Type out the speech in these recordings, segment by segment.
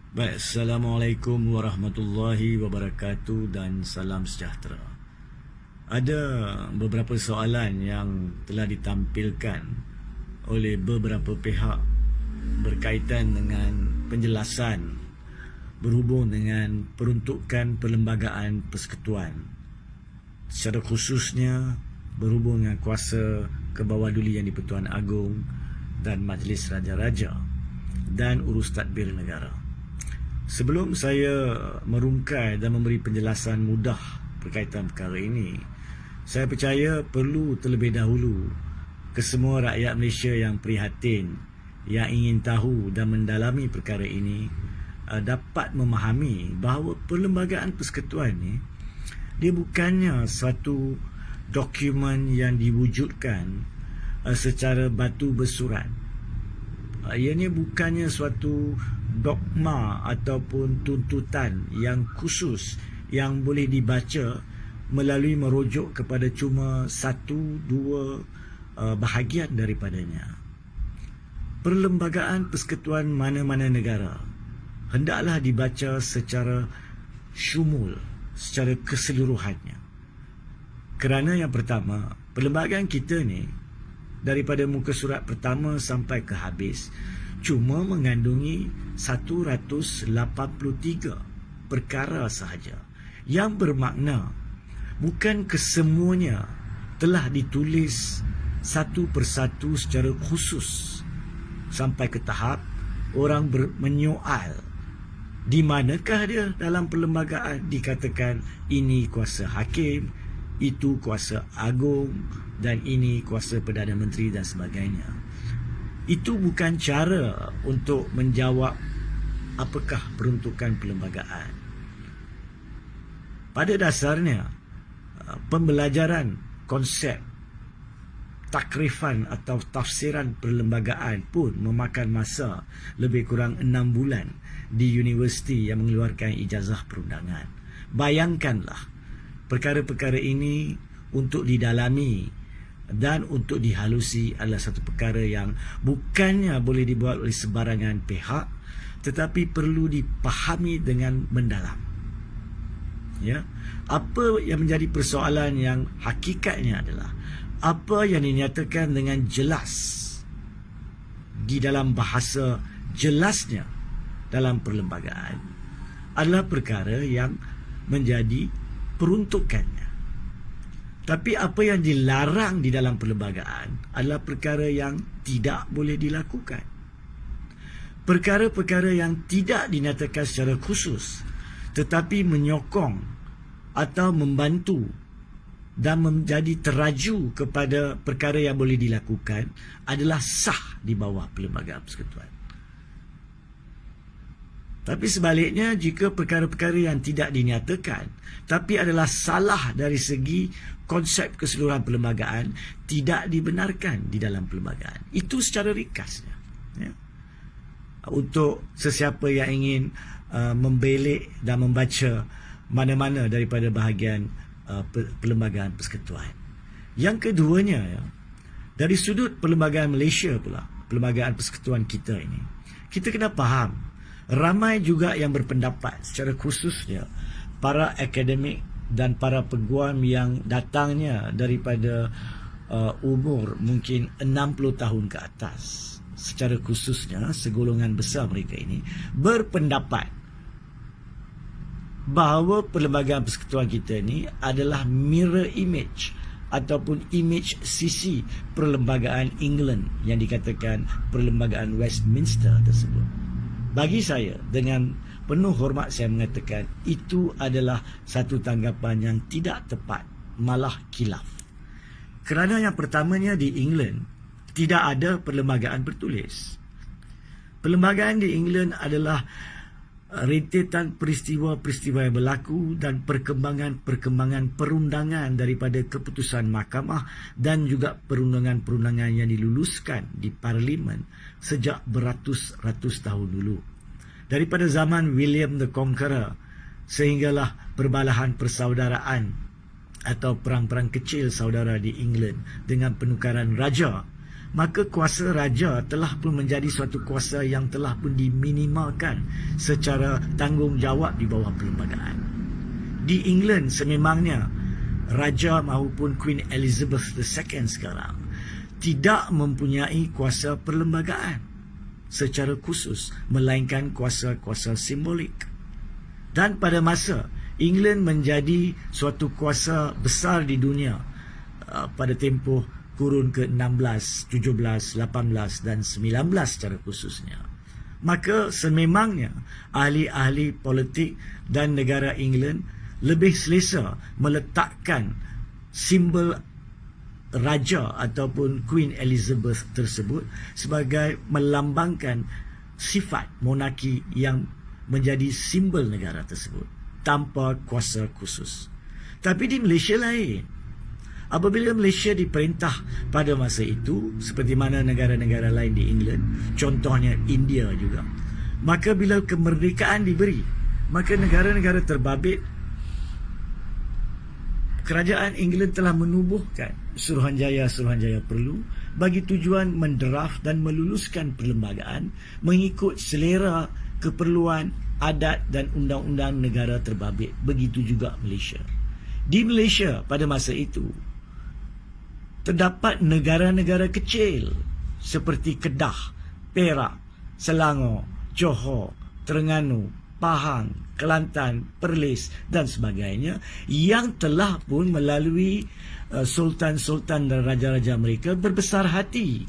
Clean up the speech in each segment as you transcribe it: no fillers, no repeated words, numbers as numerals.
Baik, Assalamualaikum warahmatullahi wabarakatuh dan salam sejahtera. Ada beberapa soalan yang telah ditampilkan oleh beberapa pihak berkaitan dengan penjelasan berhubung dengan peruntukan perlembagaan persekutuan, secara khususnya berhubung dengan kuasa kebawadulian yang di-Pertuan Agong dan Majlis Raja-Raja dan urus tadbir negara. Sebelum saya merungkai dan memberi penjelasan mudah berkaitan perkara ini, saya percaya perlu terlebih dahulu kesemua rakyat Malaysia yang prihatin, yang ingin tahu dan mendalami perkara ini, dapat memahami bahawa perlembagaan persekutuan ini dia bukannya satu dokumen yang diwujudkan secara batu bersurat. Ianya bukannya suatu dogma ataupun tuntutan yang khusus yang boleh dibaca melalui merujuk kepada cuma satu dua bahagian daripadanya. Perlembagaan persekutuan mana-mana negara hendaklah dibaca secara syumul, secara keseluruhannya. Kerana yang pertama, perlembagaan kita ni daripada muka surat pertama sampai ke habis cuma mengandungi 183 perkara sahaja, yang bermakna bukan kesemuanya telah ditulis satu persatu secara khusus sampai ke tahap orang menyoal di manakah dia dalam perlembagaan dikatakan ini kuasa hakim, itu kuasa agung dan ini kuasa Perdana Menteri dan sebagainya. Itu bukan cara untuk menjawab apakah peruntukan perlembagaan. Pada dasarnya, pembelajaran konsep takrifan atau tafsiran perlembagaan pun memakan masa lebih kurang 6 bulan di universiti yang mengeluarkan ijazah perundangan. Bayangkanlah, perkara-perkara ini untuk didalami dan untuk dihalusi adalah satu perkara yang bukannya boleh dibuat oleh sebarangan pihak, tetapi perlu dipahami dengan mendalam. Ya, apa yang menjadi persoalan yang hakikatnya adalah apa yang dinyatakan dengan jelas di dalam bahasa jelasnya dalam perlembagaan adalah perkara yang menjadi peruntukannya. Tapi apa yang dilarang di dalam perlembagaan adalah perkara yang tidak boleh dilakukan. Perkara-perkara yang tidak dinyatakan secara khusus tetapi menyokong atau membantu dan menjadi teraju kepada perkara yang boleh dilakukan adalah sah di bawah perlembagaan persekutuan. Tapi sebaliknya, jika perkara-perkara yang tidak dinyatakan tapi adalah salah dari segi konsep keseluruhan perlembagaan, tidak dibenarkan di dalam perlembagaan. Itu secara ringkasnya. Ya. Untuk sesiapa yang ingin membelik dan membaca mana-mana daripada bahagian perlembagaan persekutuan. Yang keduanya, ya, dari sudut perlembagaan Malaysia pula, perlembagaan persekutuan kita ini, kita kena faham, ramai juga yang berpendapat, secara khususnya para akademik dan para peguam yang datangnya daripada umur mungkin 60 tahun ke atas, secara khususnya segolongan besar mereka ini berpendapat bahawa perlembagaan persekutuan kita ini adalah mirror image ataupun image sisi perlembagaan England yang dikatakan perlembagaan Westminster tersebut. Bagi saya, dengan penuh hormat saya mengatakan itu adalah satu tanggapan yang tidak tepat, malah khilaf. Kerana yang pertamanya, di England tidak ada perlembagaan bertulis. Perlembagaan di England adalah rentetan peristiwa-peristiwa yang berlaku dan perkembangan-perkembangan perundangan daripada keputusan mahkamah dan juga perundangan-perundangan yang diluluskan di Parlimen sejak beratus-ratus tahun dulu. Daripada zaman William the Conqueror sehinggalah perbalahan persaudaraan atau perang-perang kecil saudara di England dengan penukaran raja maka kuasa raja telah pun menjadi suatu kuasa yang telah pun diminimalkan secara tanggungjawab di bawah perlembagaan. Di England sememangnya Raja maupun Queen Elizabeth II sekarang tidak mempunyai kuasa perlembagaan secara khusus, melainkan kuasa-kuasa simbolik. Dan pada masa England menjadi suatu kuasa besar di dunia pada tempoh kurun ke-16, 17, 18 dan 19 secara khususnya, maka sememangnya ahli-ahli politik dan negara England lebih selesa meletakkan simbol raja ataupun Queen Elizabeth tersebut sebagai melambangkan sifat monarki yang menjadi simbol negara tersebut tanpa kuasa khusus. Tapi di Malaysia lain. Apabila Malaysia diperintah pada masa itu, seperti mana negara-negara lain di England, contohnya India juga, maka bila kemerdekaan diberi, maka negara-negara terbabit, kerajaan England telah menubuhkan Suruhanjaya perlu bagi tujuan mendraft dan meluluskan perlembagaan mengikut selera keperluan adat dan undang-undang negara terbabit. Begitu juga Malaysia. Di Malaysia pada masa itu terdapat negara-negara kecil seperti Kedah, Perak, Selangor, Johor, Terengganu, Pahang, Kelantan, Perlis dan sebagainya yang telah pun melalui sultan-sultan dan raja-raja mereka berbesar hati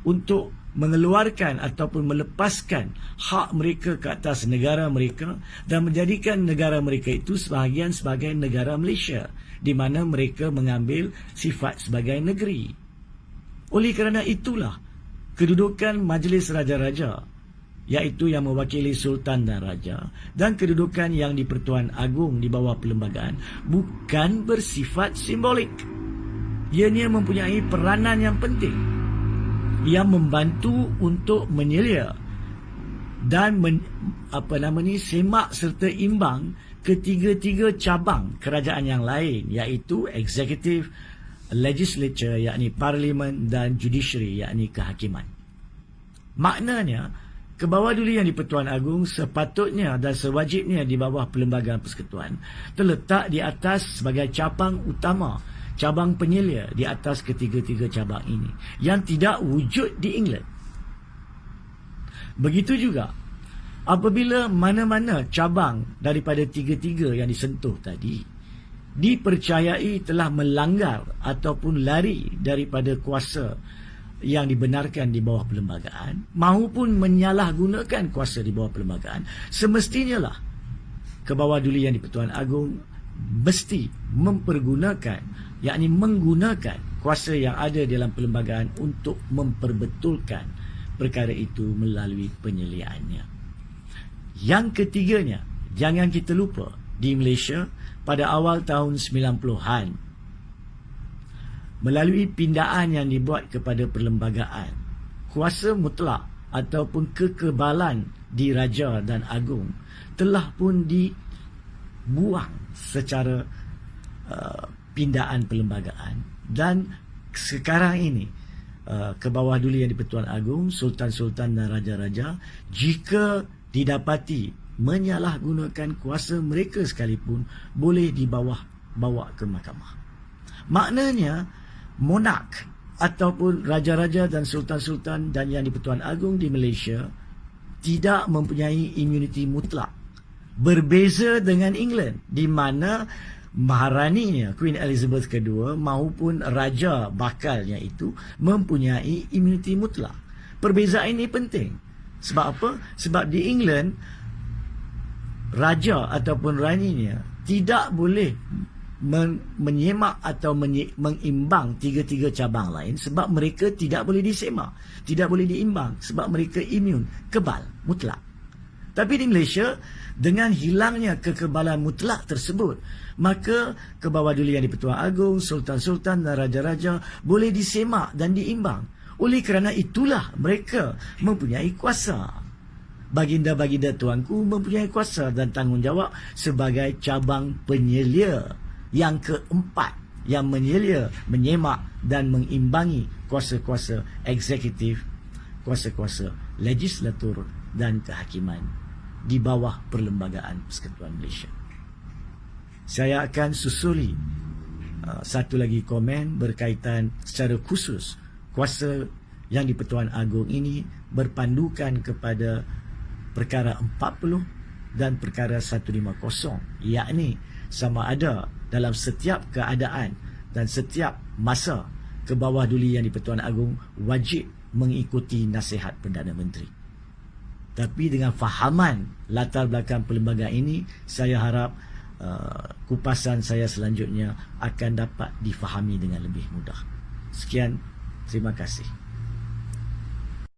untuk mengeluarkan ataupun melepaskan hak mereka ke atas negara mereka dan menjadikan negara mereka itu sebahagian sebagai negara Malaysia, di mana mereka mengambil sifat sebagai negeri. Oleh kerana itulah kedudukan Majlis Raja-Raja, iaitu yang mewakili Sultan dan Raja, dan kedudukan yang di Pertuan Agong di bawah perlembagaan bukan bersifat simbolik. Ianya mempunyai peranan yang penting yang membantu untuk menyelia dan semak serta imbang ketiga-tiga cabang kerajaan yang lain, iaitu executive, legislature yakni parlimen dan judiciary yakni kehakiman. Maknanya Kebawah-Duli yang di Pertuan Agong sepatutnya dan sewajibnya di bawah Perlembagaan Persekutuan terletak di atas sebagai cabang utama, cabang penyelia di atas ketiga-tiga cabang ini yang tidak wujud di England. Begitu juga apabila mana-mana cabang daripada tiga-tiga yang disentuh tadi dipercayai telah melanggar ataupun lari daripada kuasa yang dibenarkan di bawah perlembagaan maupun menyalahgunakan kuasa di bawah perlembagaan, semestinya lah Kebawah-Duli yang di Pertuan Agong mesti mempergunakan, yakni menggunakan kuasa yang ada dalam perlembagaan untuk memperbetulkan perkara itu melalui penyeliaannya. Yang ketiganya, jangan kita lupa, di Malaysia pada awal tahun 90-an, melalui pindaan yang dibuat kepada perlembagaan, kuasa mutlak ataupun kekebalan di Raja dan Agong telah pun dibuang secara pindaan perlembagaan, dan sekarang ini Kebawah-Duli yang di Pertuan Agong, sultan-sultan dan raja-raja, jika didapati menyalahgunakan kuasa mereka sekalipun, boleh bawa ke mahkamah. Maknanya monark ataupun raja-raja dan sultan-sultan dan yang di Pertuan Agong di Malaysia tidak mempunyai imuniti mutlak. Berbeza dengan England, di mana Maharaninya Queen Elizabeth II maupun raja bakalnya itu mempunyai imuniti mutlak. Perbezaan ini penting. Sebab apa? Sebab di England raja ataupun raninya tidak boleh menyemak atau mengimbang tiga-tiga cabang lain, sebab mereka tidak boleh disemak, tidak boleh diimbang, sebab mereka imun, kebal, mutlak. Tapi di Malaysia, dengan hilangnya kekebalan mutlak tersebut, maka Kebawah-Duli yang di Pertuan Agong, sultan-sultan dan raja-raja boleh disemak dan diimbang. Oleh kerana itulah mereka mempunyai kuasa. Baginda-baginda tuanku mempunyai kuasa dan tanggungjawab sebagai cabang penyelia yang keempat yang menyemak dan mengimbangi kuasa-kuasa eksekutif, kuasa-kuasa legislatur dan kehakiman di bawah Perlembagaan Persekutuan Malaysia. Saya akan susuli satu lagi komen berkaitan secara khusus kuasa yang di-Pertuan Agong ini berpandukan kepada perkara 40 dan perkara 150, yakni sama ada dalam setiap keadaan dan setiap masa Kebawah Duli yang di-Pertuan Agong wajib mengikuti nasihat Perdana Menteri. Tapi dengan fahaman latar belakang perlembagaan ini, saya harap kupasan saya selanjutnya akan dapat difahami dengan lebih mudah. Sekian, terima kasih.